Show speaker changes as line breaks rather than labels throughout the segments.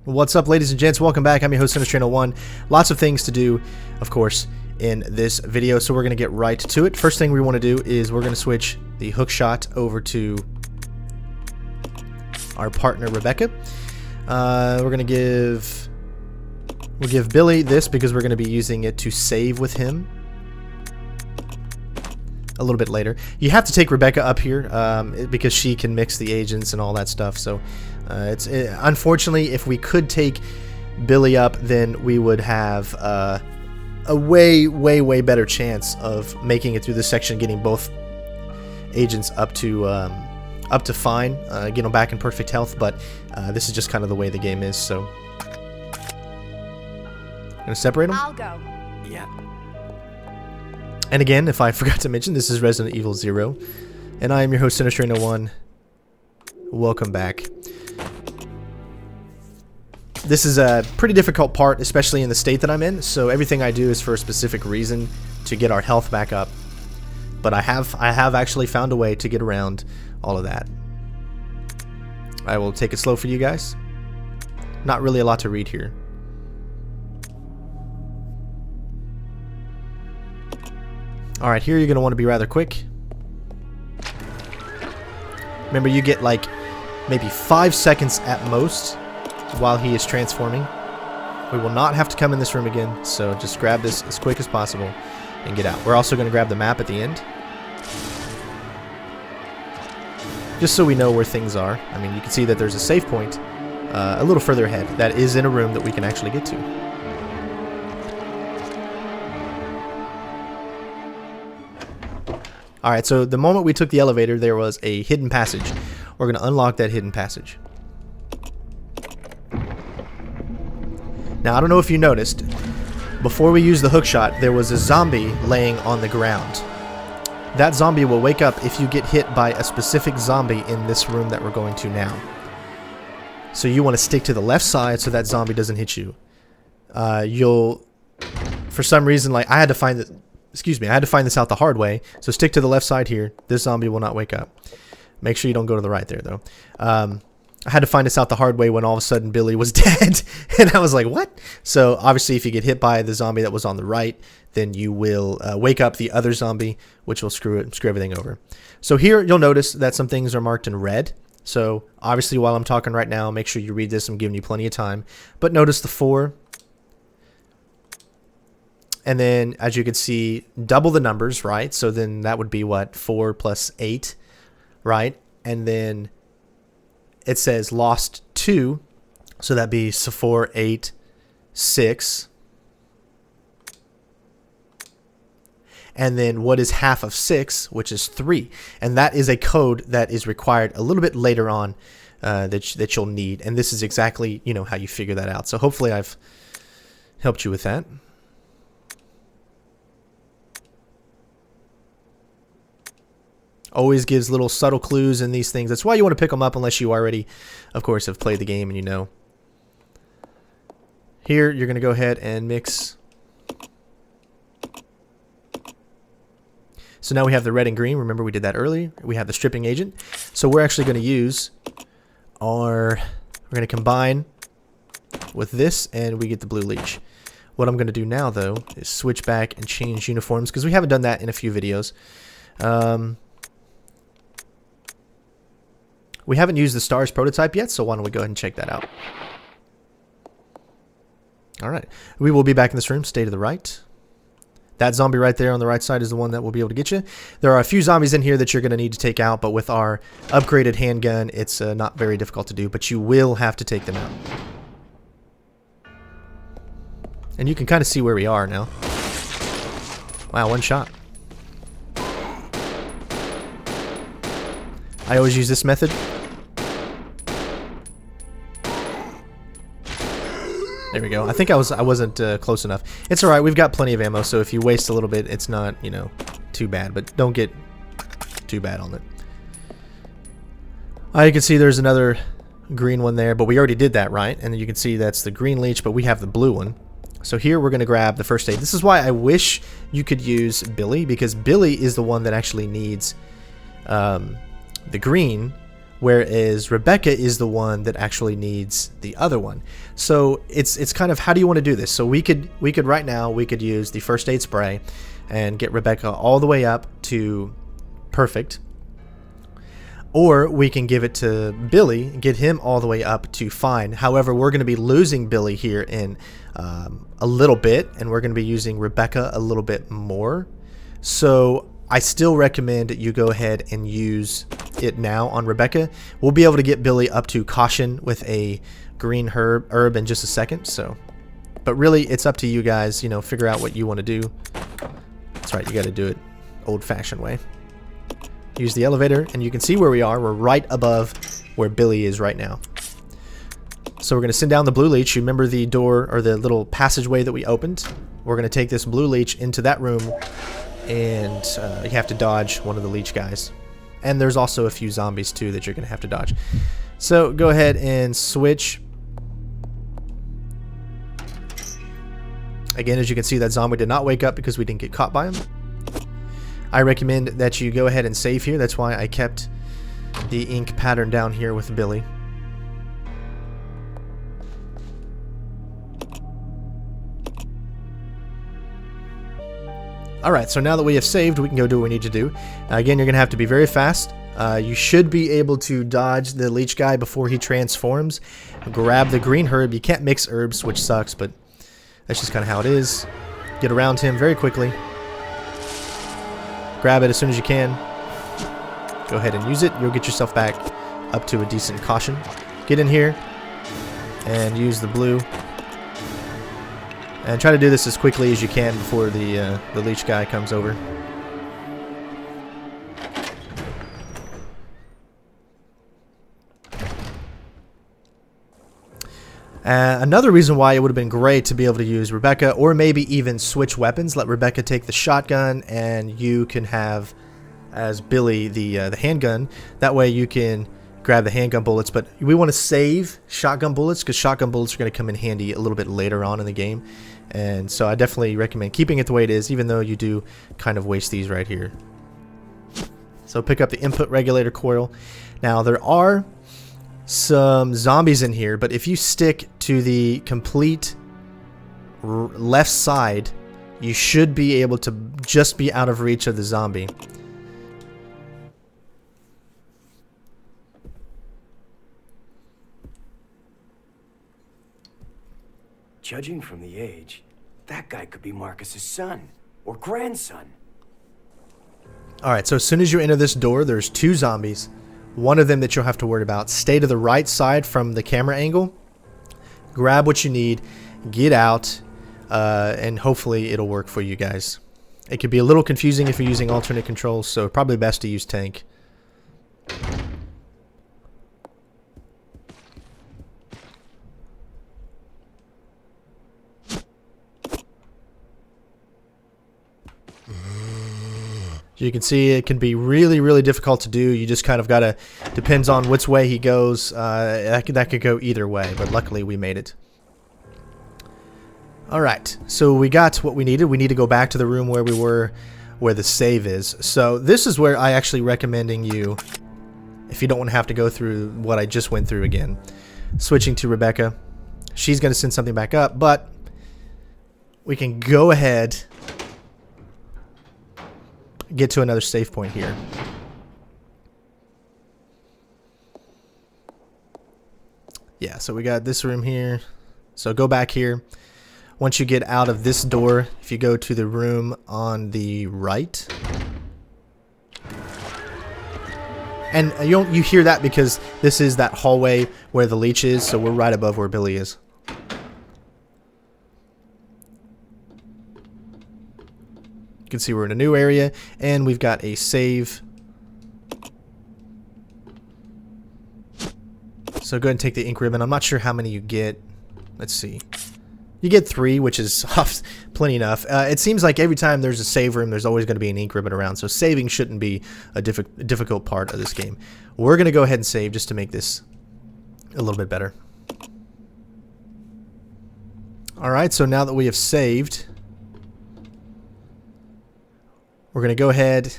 What's up, ladies and gents? Welcome back. I'm your host, Sinister1. Lots of things to do, of course, in this video, so we're going to get right to it. First thing we want to do is we're going to switch the hook shot over to our partner, Rebecca. We're going to we'll give Billy this because we're going to be using it to save with him a little bit later. You have to take Rebecca up here because she can mix the agents and all that stuff. So unfortunately, if we could take Billy up, then we would have a way better chance of making it through this section, getting both agents up to fine, get them back in perfect health. But this is just kind of the way the game is. So gonna separate them.
I'll go.
Yeah.
And again, if I forgot to mention, this is Resident Evil 0, and I am your host, Sinister1. Welcome back. This is a pretty difficult part, especially in the state that I'm in, so everything I do is for a specific reason, to get our health back up. But I have actually found a way to get around all of that. I will take it slow for you guys. Not really a lot to read here. Alright, here you're going to want to be rather quick. Remember, you get like maybe 5 seconds at most while he is transforming. We will not have to come in this room again, so just grab this as quick as possible and get out. We're also going to grab the map at the end, just so we know where things are. I mean, you can see that there's a save point a little further ahead that is in a room that we can actually get to. Alright, so the moment we took the elevator, there was a hidden passage. We're going to unlock that hidden passage. Now, I don't know if you noticed, before we used the hookshot, there was a zombie laying on the ground. That zombie will wake up if you get hit by a specific zombie in this room that we're going to now. So you want to stick to the left side so that zombie doesn't hit you. For some reason, like, I had to find this out the hard way, so stick to the left side here. This zombie will not wake up. Make sure you don't go to the right there, though. I had to find this out the hard way when all of a sudden Billy was dead, and I was like, what? So, obviously, if you get hit by the zombie that was on the right, then you will wake up the other zombie, which will screw everything over. So here, you'll notice that some things are marked in red. So, obviously, while I'm talking right now, make sure you read this. I'm giving you plenty of time. But notice the 4... And then, as you can see, double the numbers, right? So then that would be what? 4 plus 8, right? And then it says lost 2. So that'd be 4, 8, 6. And then what is half of 6, which is 3. And that is a code that is required a little bit later on that you'll need. And this is exactly, how you figure that out. So hopefully I've helped you with that. Always gives little subtle clues in these things. That's why you want to pick them up unless you already, of course, have played the game and you know. Here, you're going to go ahead and mix. So now we have the red and green. Remember, we did that earlier. We have the stripping agent. So we're actually going to use we're going to combine with this and we get the blue leech. What I'm going to do now, though, is switch back and change uniforms because we haven't done that in a few videos. We haven't used the STARS prototype yet, so why don't we go ahead and check that out. Alright, we will be back in this room. Stay to the right. That zombie right there on the right side is the one that will be able to get you. There are a few zombies in here that you're going to need to take out, but with our upgraded handgun, it's not very difficult to do, but you will have to take them out. And you can kind of see where we are now. Wow, one shot. I always use this method. There we go. I think I wasn't close enough. It's alright, we've got plenty of ammo, so if you waste a little bit, it's not, too bad. But don't get too bad on it. You can see there's another green one there, but we already did that, right? And you can see that's the green leech, but we have the blue one. So here we're going to grab the first aid. This is why I wish you could use Billy, because Billy is the one that actually needs the green, whereas Rebecca is the one that actually needs the other one. So it's kind of, how do you want to do this? So we could right now, we could use the first aid spray and get Rebecca all the way up to perfect, or we can give it to Billy and get him all the way up to fine. However, we're going to be losing Billy here in a little bit, and we're going to be using Rebecca a little bit more. So I still recommend you go ahead and use it now on Rebecca. We'll be able to get Billy up to caution with a green herb in just a second. So, but really, it's up to you guys. You know, figure out what you want to do. That's right, you got to do it old-fashioned way. Use the elevator, and you can see where we are. We're right above where Billy is right now. So we're going to send down the blue leech. You remember the door or the little passageway that we opened? We're going to take this blue leech into that room, and you have to dodge one of the leech guys. And there's also a few zombies too that you're going to have to dodge. So go ahead and switch. Again, as you can see, that zombie did not wake up because we didn't get caught by him. I recommend that you go ahead and save here. That's why I kept the ink pattern down here with Billy. Alright, so now that we have saved, we can go do what we need to do. Again, you're going to have to be very fast. You should be able to dodge the leech guy before he transforms. Grab the green herb. You can't mix herbs, which sucks, but that's just kind of how it is. Get around him very quickly. Grab it as soon as you can. Go ahead and use it. You'll get yourself back up to a decent caution. Get in here and use the blue. And try to do this as quickly as you can before the leech guy comes over. Another reason why it would have been great to be able to use Rebecca, or maybe even switch weapons. Let Rebecca take the shotgun, and you can have, as Billy, the handgun. That way you can grab the handgun bullets. But we want to save shotgun bullets, because shotgun bullets are going to come in handy a little bit later on in the game. And so I definitely recommend keeping it the way it is, even though you do kind of waste these right here. So pick up the input regulator coil. Now there are some zombies in here, but if you stick to the complete left side, you should be able to just be out of reach of the zombie.
Judging from the age, that guy could be Marcus's son or grandson.
Alright, so as soon as you enter this door, there's two zombies. One of them that you'll have to worry about. Stay to the right side from the camera angle. Grab what you need. Get out. And hopefully it'll work for you guys. It could be a little confusing if you're using alternate controls, so probably best to use tank. You can see it can be really, really difficult to do. You just kind of gotta, depends on which way he goes. That could go either way, but luckily we made it. Alright, so we got what we needed. We need to go back to the room where we were, where the save is. So this is where I actually recommending you, if you don't want to have to go through what I just went through again. Switching to Rebecca. She's gonna send something back up, but we can go ahead, get to another save point here. Yeah, so we got this room here. So go back here. Once you get out of this door, if you go to the room on the right. And you hear that because this is that hallway where the leech is, so we're right above where Billy is. You can see we're in a new area, and we've got a save. So go ahead and take the ink ribbon. I'm not sure how many you get. Let's see. You get 3, which is plenty enough. It seems like every time there's a save room, there's always going to be an ink ribbon around, so saving shouldn't be a difficult part of this game. We're going to go ahead and save just to make this a little bit better. Alright, so now that we have saved, we're going to go ahead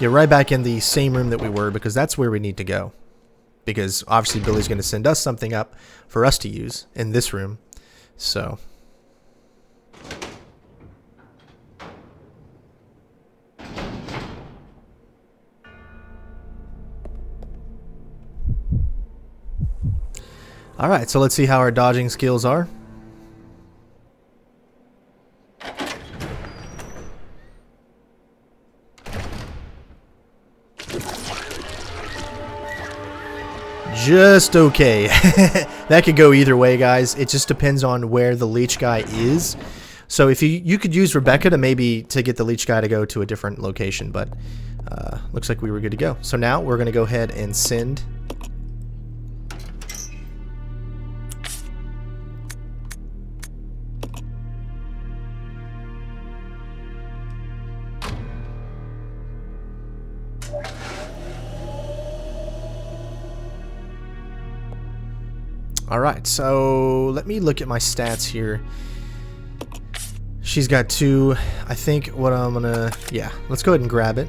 get right back in the same room that we were, because that's where we need to go. Because obviously Billy's going to send us something up for us to use in this room. So... Alright, so let's see how our dodging skills are. Just okay. That could go either way, guys. It just depends on where the leech guy is. So if you could use Rebecca to get the leech guy to go to a different location, but looks like we were good to go. So now we're going to go ahead and send... Alright, so let me look at my stats here. She's got 2. I think what I'm gonna... Yeah, let's go ahead and grab it.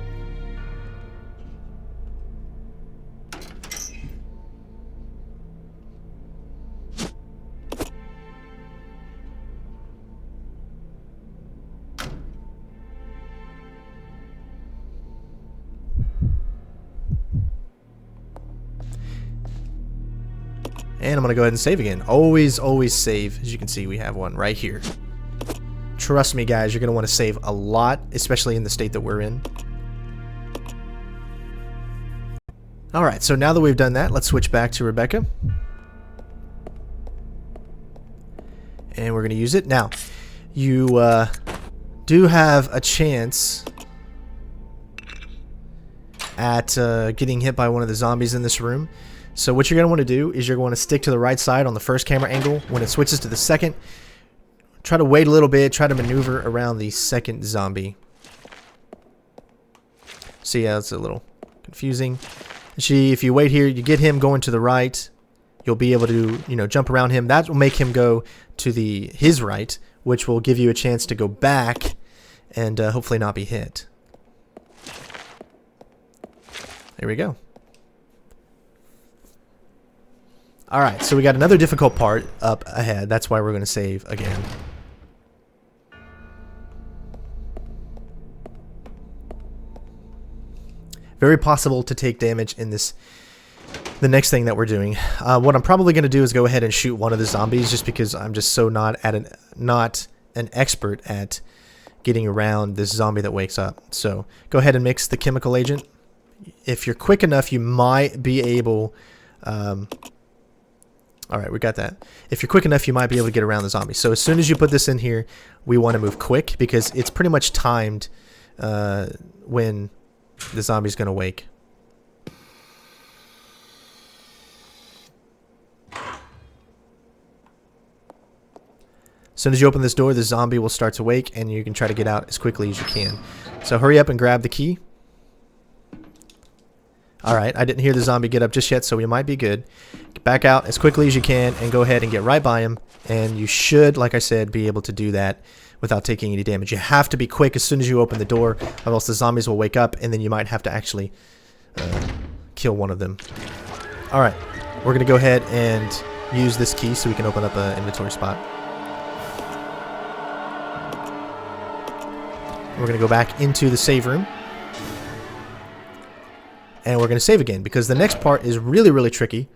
And I'm going to go ahead and save again. Always, always save. As you can see, we have one right here. Trust me, guys, you're going to want to save a lot, especially in the state that we're in. Alright, so now that we've done that, let's switch back to Rebecca. And we're going to use it. Now, you do have a chance at getting hit by one of the zombies in this room. So what you're going to want to do is you're going to stick to the right side on the first camera angle. When it switches to the second, try to wait a little bit, try to maneuver around the second zombie. See, yeah, it's a little confusing. See, if you wait here, you get him going to the right, you'll be able to, jump around him. That will make him go to his right, which will give you a chance to go back and hopefully not be hit. There we go. Alright, so we got another difficult part up ahead. That's why we're going to save again. Very possible to take damage in the next thing that we're doing. What I'm probably going to do is go ahead and shoot one of the zombies, just because I'm just so not an expert at getting around this zombie that wakes up. So go ahead and mix the chemical agent. If you're quick enough, you might be able... Alright, we got that. If you're quick enough, you might be able to get around the zombie. So as soon as you put this in here, we want to move quick, because it's pretty much timed when the zombie's going to wake. As soon as you open this door, the zombie will start to wake, and you can try to get out as quickly as you can. So hurry up and grab the key. Alright, I didn't hear the zombie get up just yet, so we might be good. Get back out as quickly as you can and go ahead and get right by him. And you should, like I said, be able to do that without taking any damage. You have to be quick as soon as you open the door, or else the zombies will wake up, and then you might have to actually kill one of them. Alright, we're going to go ahead and use this key so we can open up an inventory spot. We're going to go back into the save room. And we're going to save again, because the next part is really, really tricky.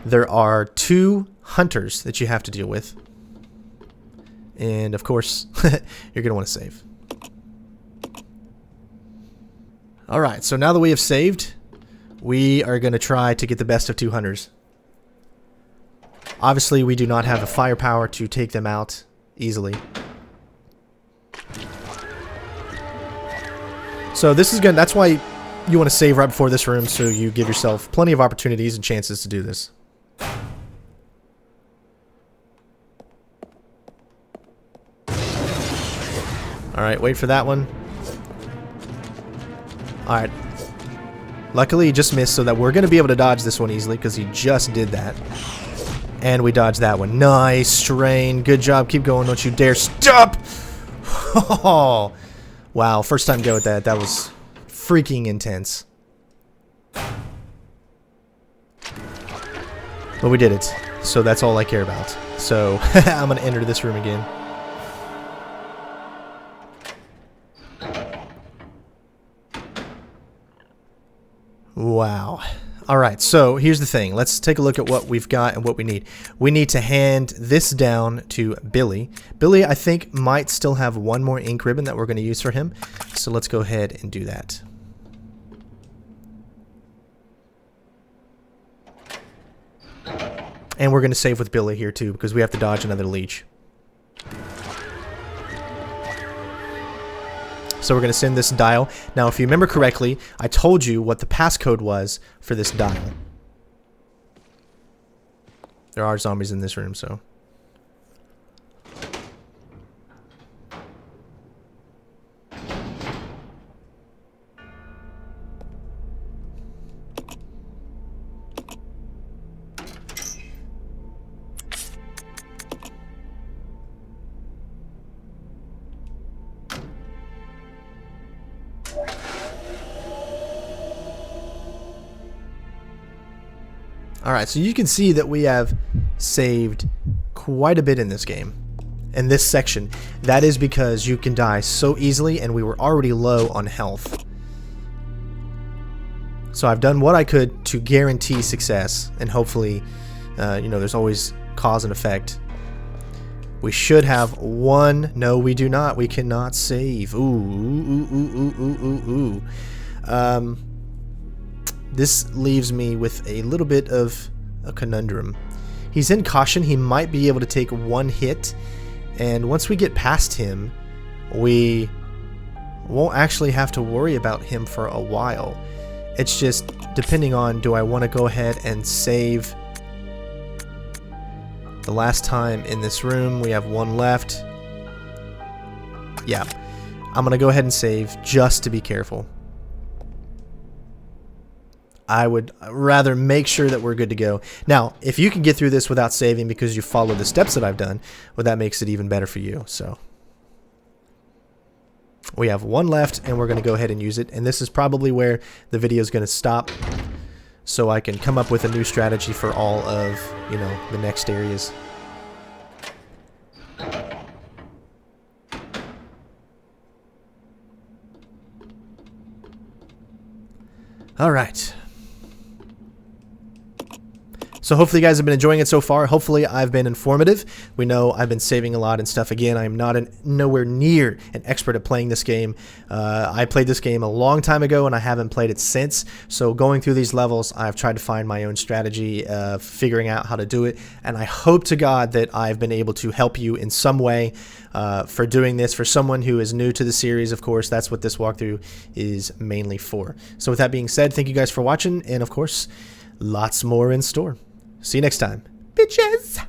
There are 2 hunters that you have to deal with. And, of course, you're going to want to save. Alright, so now that we have saved, we are going to try to get the best of 2 hunters. Obviously, we do not have the firepower to take them out easily. So this is that's why you want to save right before this room, so you give yourself plenty of opportunities and chances to do this. Alright, wait for that one. Alright. Luckily, he just missed, so that we're going to be able to dodge this one easily, because he just did that. And we dodged that one. Nice, Strain. Good job. Keep going. Don't you dare stop! Oh, wow, first time go with that. That was freaking intense. But we did it. So that's all I care about. So I'm going to enter this room again. Wow. Alright, so here's the thing. Let's take a look at what we've got and what we need. We need to hand this down to Billy. Billy, I think, might still have one more ink ribbon that we're going to use for him. So let's go ahead and do that. And we're going to save with Billy here too, because we have to dodge another leech. So we're going to send this dial. Now, if you remember correctly, I told you what the passcode was for this dial. There are zombies in this room, so... Alright, so you can see that we have saved quite a bit in this game. In this section. That is because you can die so easily and we were already low on health. So I've done what I could to guarantee success. And hopefully, you know, there's always cause and effect. We should have one. No, we do not. We cannot save. This leaves me with a little bit of a conundrum. He's in caution. He might be able to take one hit. And once we get past him, we won't actually have to worry about him for a while. It's just depending on, do I want to go ahead and save the last time in this room? We have one left. Yeah. I'm going to go ahead and save just to be careful. I would rather make sure that we're good to go. Now, if you can get through this without saving because you follow the steps that I've done, well, that makes it even better for you. So we have one left, and we're going to go ahead and use it. And this is probably where the video is going to stop, so I can come up with a new strategy for all of, you know, the next areas. All right. So hopefully you guys have been enjoying it so far. Hopefully I've been informative. We know I've been saving a lot and stuff. Again, I am nowhere near an expert at playing this game. I played this game a long time ago and I haven't played it since. So going through these levels, I've tried to find my own strategy of figuring out how to do it. And I hope to God that I've been able to help you in some way for doing this. For someone who is new to the series, of course, that's what this walkthrough is mainly for. So with that being said, thank you guys for watching. And of course, lots more in store. See you next time, bitches!